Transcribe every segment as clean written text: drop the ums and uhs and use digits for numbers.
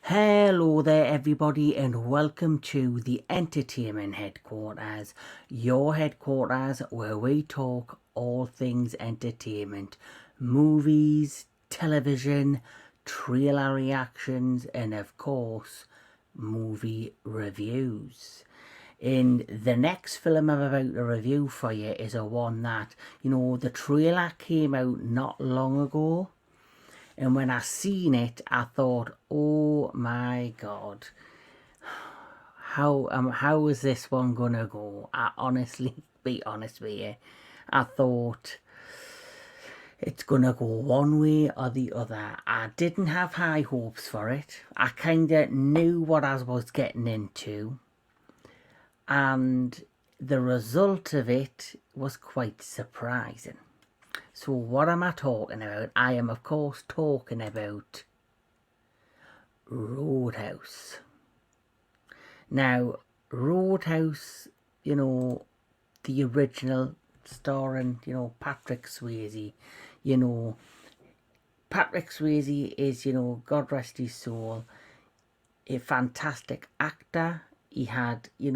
Hello there everybody and welcome to the Entertainment Headquarters, your headquarters where we talk all things entertainment, movies, television, trailer reactions and of course movie reviews. And the next film I'm about to review for you is a one that, the trailer came out not long ago. And when I seen it, I thought, oh my God, how is this one gonna go? I honestly, be honest with you, I thought it's gonna go one way or the other. I didn't have high hopes for it. I kinda knew what I was getting into, and the result of it was quite surprising. So what am I talking about? I am of course talking about Roadhouse. Now, Roadhouse, the original starring, Patrick Swayze, you know, Patrick Swayze is, God rest his soul, a fantastic actor. He had, he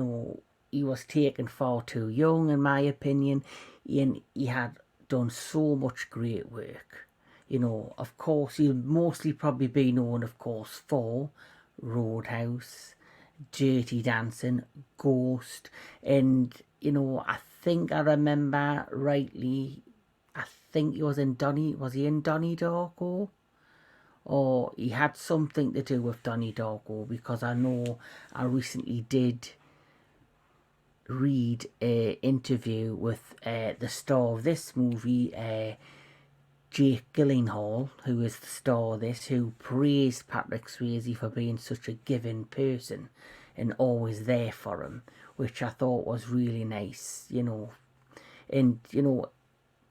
was taken far too young, in my opinion, and he had done so much great work. Of course, he'll mostly probably be known, of course, for Roadhouse, Dirty Dancing, Ghost, and I think I remember rightly. I think he was in Donnie. Was he in Donnie Darko? Or he had something to do with Donnie Darko because I know I recently did read an interview with the star of this movie, Jake Gyllenhaal, who is the star of this, who praised Patrick Swayze for being such a giving person and always there for him, which I thought was really nice, And,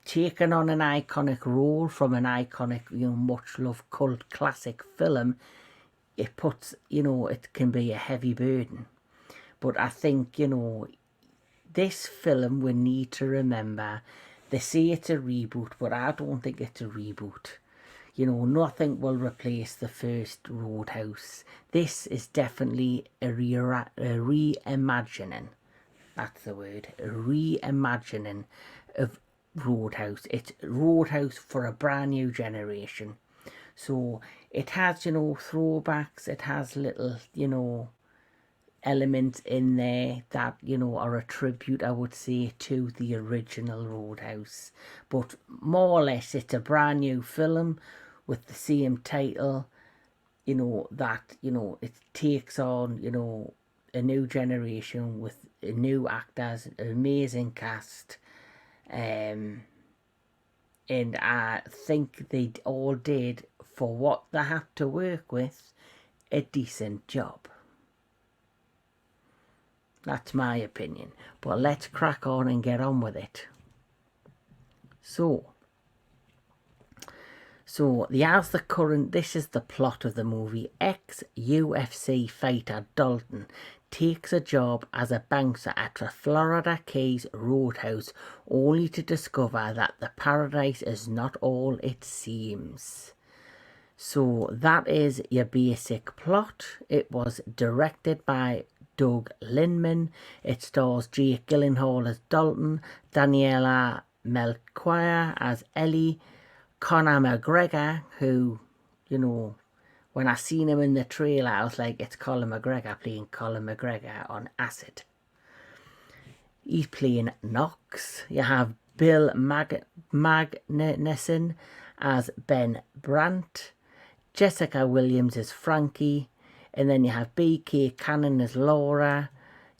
taking on an iconic role from an iconic, much loved cult classic film, it puts, it can be a heavy burden. But I think, this film we need to remember, they say it's a reboot, but I don't think it's a reboot. Nothing will replace the first Roadhouse. This is definitely a reimagining. That's the word. A reimagining of Roadhouse. It's Roadhouse for a brand new generation. So it has, throwbacks. It has little, elements in there that are a tribute, I would say, to the original Roadhouse, but more or less it's a brand new film with the same title, that it takes on a new generation with new actors, an amazing cast, and I think they all did, for what they had to work with, a decent job. That's my opinion. But let's crack on and get on with it. So this is the plot of the movie. Ex-UFC fighter Dalton takes a job as a bouncer at the Florida Keys Roadhouse, only to discover that the paradise is not all it seems. So that is your basic plot. It was directed by Doug Liman. It stars Jake Gyllenhaal as Dalton, Daniela Melchior as Ellie, Conor McGregor, who, when I seen him in the trailer, I was like, it's Colin McGregor playing Colin McGregor on acid. He's playing Knox. You have Bill Magnuson as Ben Brandt, Jessica Williams as Frankie, and then you have B.K. Cannon as Laura,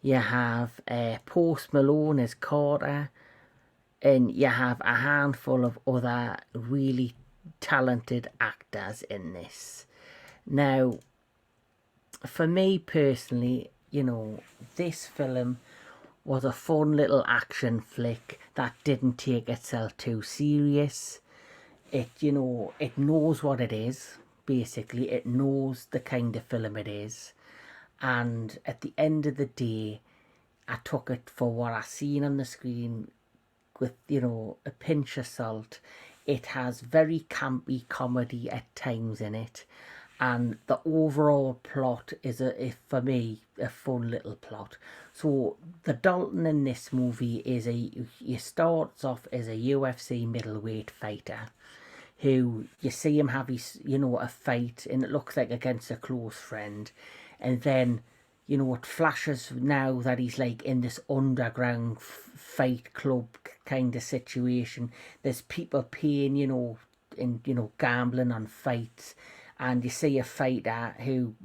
you have Post Malone as Carter, and you have a handful of other really talented actors in this. Now, for me personally, this film was a fun little action flick that didn't take itself too serious. It, it knows what it is. Basically, it knows the kind of film it is, and at the end of the day, I took it for what I seen on the screen with, a pinch of salt. It has very campy comedy at times in it, and the overall plot for me, a fun little plot. So the Dalton in this movie he starts off as a UFC middleweight fighter who you see him have a fight, and it looks like against a close friend, and then it flashes now that he's like in this underground fight club kind of situation. There's people paying, in gambling on fights, and you see a fighter who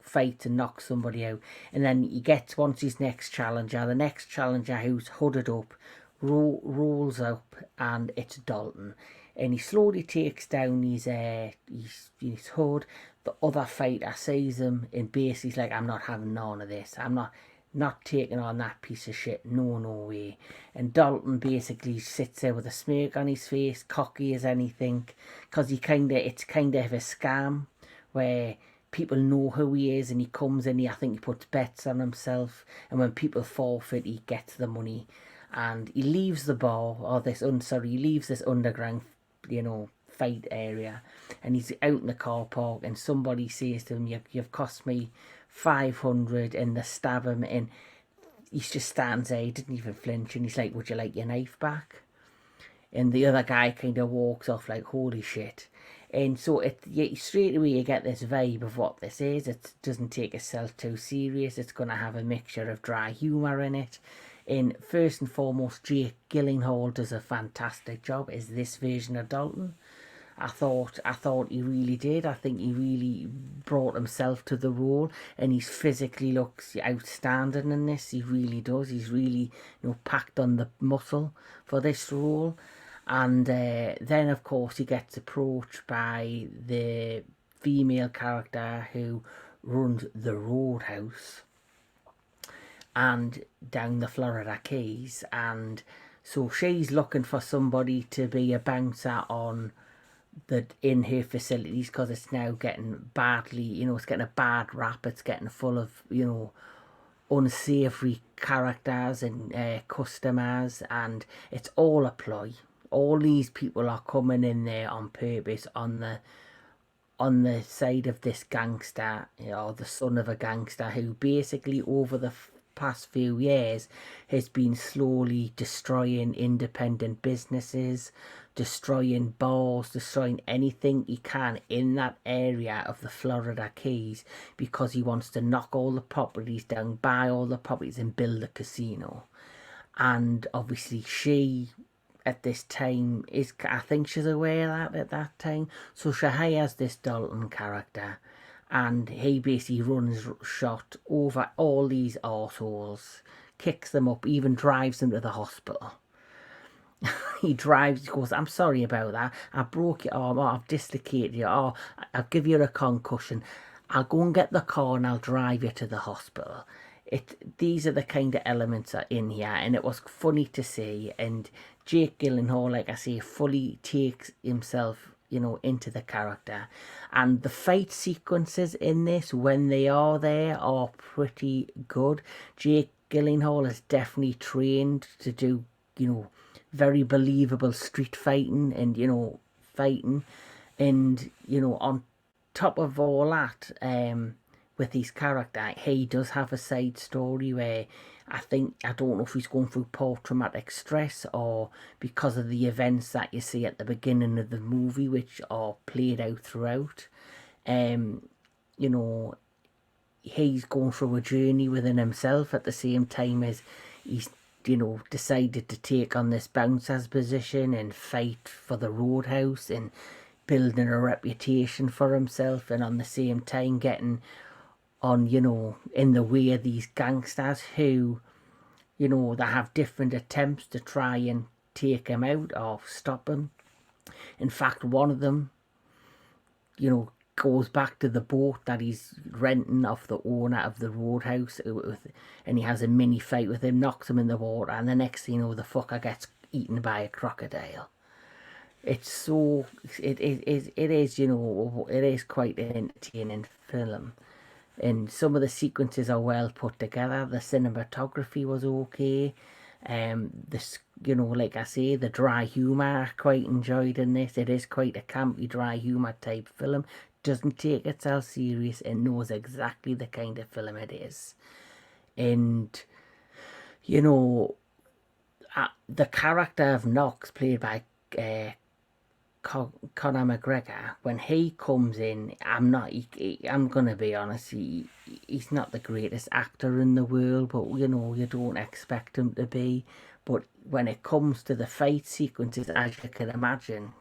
fights and knocks somebody out, and then he gets once his next challenger. The next challenger, who's hooded up, rolls up, and it's Dalton, and he slowly takes down his hood. The other fighter sees him and basically like, I'm not having none of this. I'm not taking on that piece of shit. No, no way. And Dalton basically sits there with a smirk on his face, cocky as anything, because it's kind of a scam where people know who he is, and he comes in. I think he puts bets on himself, and when people forfeit, he gets the money, and he leaves the bar he leaves this underground, fight area, and he's out in the car park, and somebody says to him, you've cost me 500, and they stab him, and he just stands there. He didn't even flinch, and he's like, would you like your knife back? And the other guy kind of walks off like, holy shit. And so straight away you get this vibe of what this is. It doesn't take itself too serious. It's going to have a mixture of dry humour in it. And first and foremost, Jake Gyllenhaal does a fantastic job as this version of Dalton. I thought he really did. I think he really brought himself to the role, and he physically looks outstanding in this. He really does. He's really, packed on the muscle for this role. And then, of course, he gets approached by the female character who runs the Roadhouse and down the Florida Keys. And so she's looking for somebody to be a bouncer on in her facilities, because it's now getting badly, it's getting a bad rap. It's getting full of, unsavory characters and customers, and it's all a ploy. All these people are coming in there on purpose, on the side of this gangster, the son of a gangster, who basically over the past few years has been slowly destroying independent businesses, destroying bars, destroying anything he can in that area of the Florida Keys, because he wants to knock all the properties down, buy all the properties, and build a casino. And obviously she, at this time, I think she's aware of that at that time. So she hires this Dalton character, and he basically runs shot over all these arseholes, kicks them up, even drives them to the hospital. He goes, I'm sorry about that. I broke your arm, or I've dislocated you, or I'll give you a concussion. I'll go and get the car and I'll drive you to the hospital. These are the kind of elements that are in here, and it was funny to see. And Jake Gyllenhaal, like I say, fully takes himself, into the character. And the fight sequences in this, when they are there, are pretty good. Jake Gyllenhaal is definitely trained to do, very believable street fighting and, fighting. And, on top of all that, with his character, he does have a side story where I don't know if he's going through post-traumatic stress, or because of the events that you see at the beginning of the movie, which are played out throughout. He's going through a journey within himself at the same time as he's, decided to take on this bouncer's position and fight for the Roadhouse and building a reputation for himself, and on the same time getting on, in the way of these gangsters who, they have different attempts to try and take him out or stop him. In fact, one of them, goes back to the boat that he's renting off the owner of the Roadhouse, and he has a mini fight with him, knocks him in the water, and the next thing you know, the fucker gets eaten by a crocodile. It is quite an entertaining film. And some of the sequences are well put together. The cinematography was okay. Like I say, the dry humour I quite enjoyed in this. It is quite a campy, dry humour type film. doesn't take itself serious. It knows exactly the kind of film it is. And, you know, the character of Knox, played by Conor McGregor, when he comes in, I'm gonna be honest, he's not the greatest actor in the world, but you know, you don't expect him to be. But when it comes to the fight sequences, as you can imagine,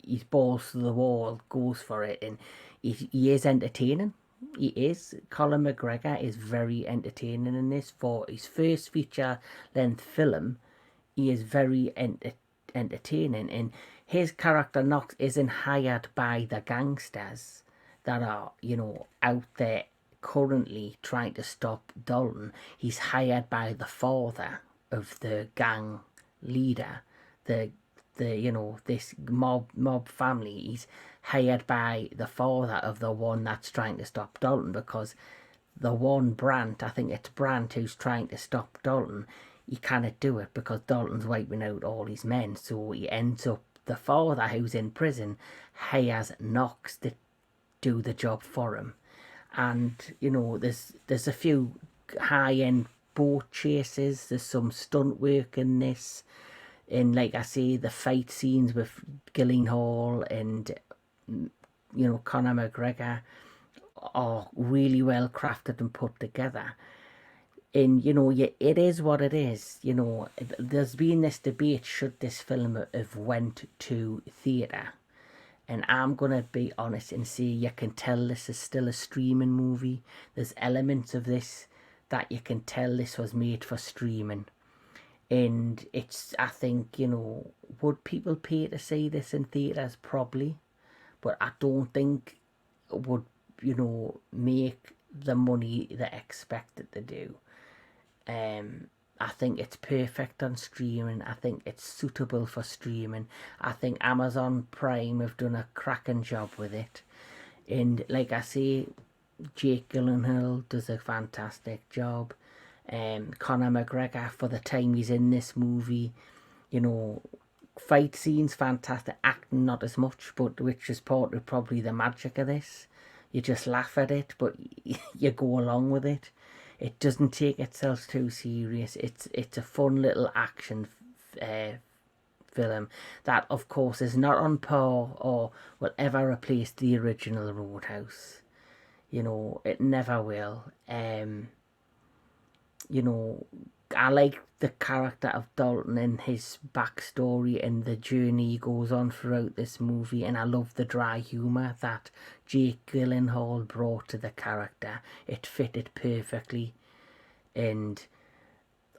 he's balls to the wall, goes for it, and he is entertaining. He is. Colin McGregor is very entertaining in this. For his first feature length film, he is very entertaining, and his character Knox isn't hired by the gangsters that are, you know, out there currently trying to stop Dalton. He's hired by the father of the gang leader, the you know, this mob family. He's hired by the father of the one that's trying to stop Dalton, because the one Brandt, I think it's Brandt, who's trying to stop Dalton, he cannot do it because Dalton's wiping out all his men. So he ends up, the father who's in prison hires Knox to do the job for him. And you know, there's a few high-end boat chases, there's some stunt work in this, and like I say, the fight scenes with Gyllenhaal and, you know, Conor McGregor are really well crafted and put together. And you know, it is what it is. You know, there's been this debate, should this film have went to theatre, and I'm gonna be honest and say, you can tell this is still a streaming movie. There's elements of this that you can tell this was made for streaming. And it's, I think, you know, would people pay to see this in theatres? Probably. But I don't think it would, you know, make the money they expected to do. I think it's perfect on streaming. I think it's suitable for streaming. I think Amazon Prime have done a cracking job with it. And like I say, Jake Gyllenhaal does a fantastic job. Conor McGregor, for the time he's in this movie, you know, fight scenes fantastic, acting not as much, but which is part of probably the magic of this. You just laugh at it, but you go along with it. It doesn't take itself too serious. It's a fun little action film that, of course, is not on par or will ever replace the original Roadhouse. You know, it never will. You know, I like the character of Dalton and his backstory and the journey he goes on throughout this movie, and I love the dry humour that Jake Gyllenhaal brought to the character. It fitted perfectly, and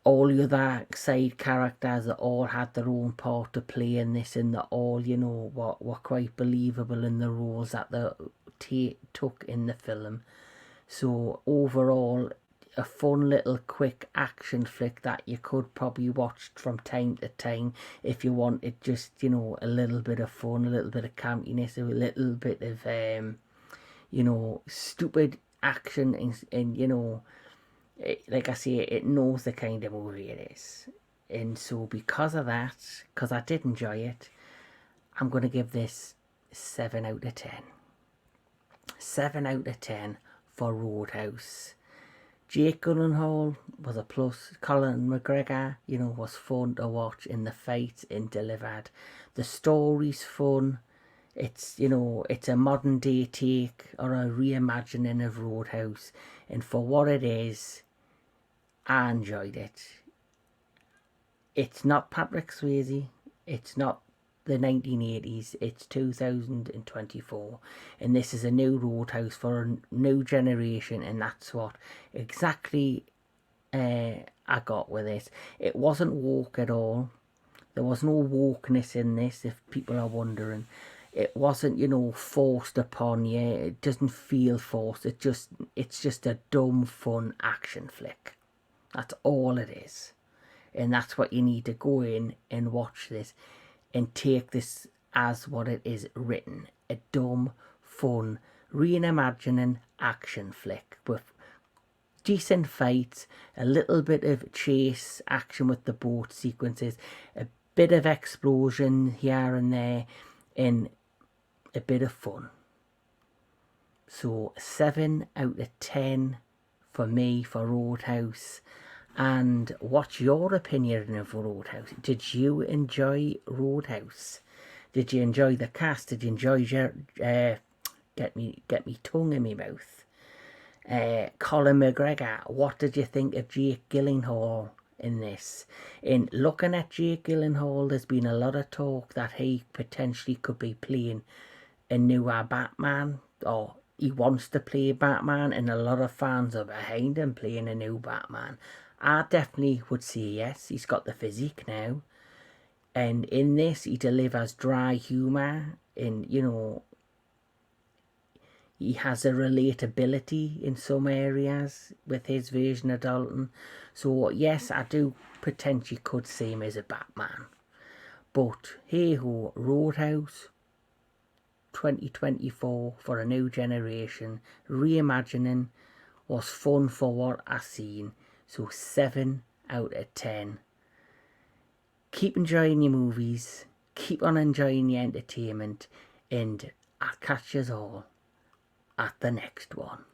all the other side characters that all had their own part to play in this, and that all, you know, were quite believable in the roles that they took in the film. So overall, a fun little quick action flick that you could probably watch from time to time if you wanted just, you know, a little bit of fun, a little bit of campiness, a little bit of you know, stupid action, and you know, like I say, it knows the kind of movie it is. And so because of that, because I did enjoy it, I'm going to give this 7 out of 10. 7 out of 10 for Roadhouse. Jake Gyllenhaal was a plus. Colin McGregor, you know, was fun to watch in the fight and delivered. The story's fun. It's, you know, it's a modern day take or a reimagining of Roadhouse. And for what it is, I enjoyed it. It's not Patrick Swayze. It's not the 1980s. It's 2024, and this is a new Roadhouse for a new generation, and that's what exactly I got with it. It wasn't woke at all. There was no wokeness in this, if people are wondering. It wasn't, you know, forced upon you. It doesn't feel forced. It's just a dumb, fun action flick. That's all it is. And that's what you need to go in and watch this and take this as what it is written. A dumb, fun, reimagining action flick with decent fights, a little bit of chase action with the boat sequences, a bit of explosion here and there, and a bit of fun. So 7 out of 10 for me for Roadhouse. And what's your opinion of Roadhouse? Did you enjoy Roadhouse? Did you enjoy the cast? Did you enjoy get me tongue in my mouth? Colin McGregor. What did you think of Jake Gyllenhaal in this? In looking at Jake Gyllenhaal, there's been a lot of talk that he potentially could be playing a newer Batman, or he wants to play Batman, and a lot of fans are behind him playing a new Batman. I definitely would say yes. He's got the physique now, and in this he delivers dry humour, and you know, he has a relatability in some areas with his version of Dalton. So yes, I do potentially could see him as a Batman. But hey ho, Roadhouse 2024 for a new generation, reimagining, was fun for what I seen. So 7 out of 10. Keep enjoying your movies, keep on enjoying your entertainment, and I'll catch you all at the next one.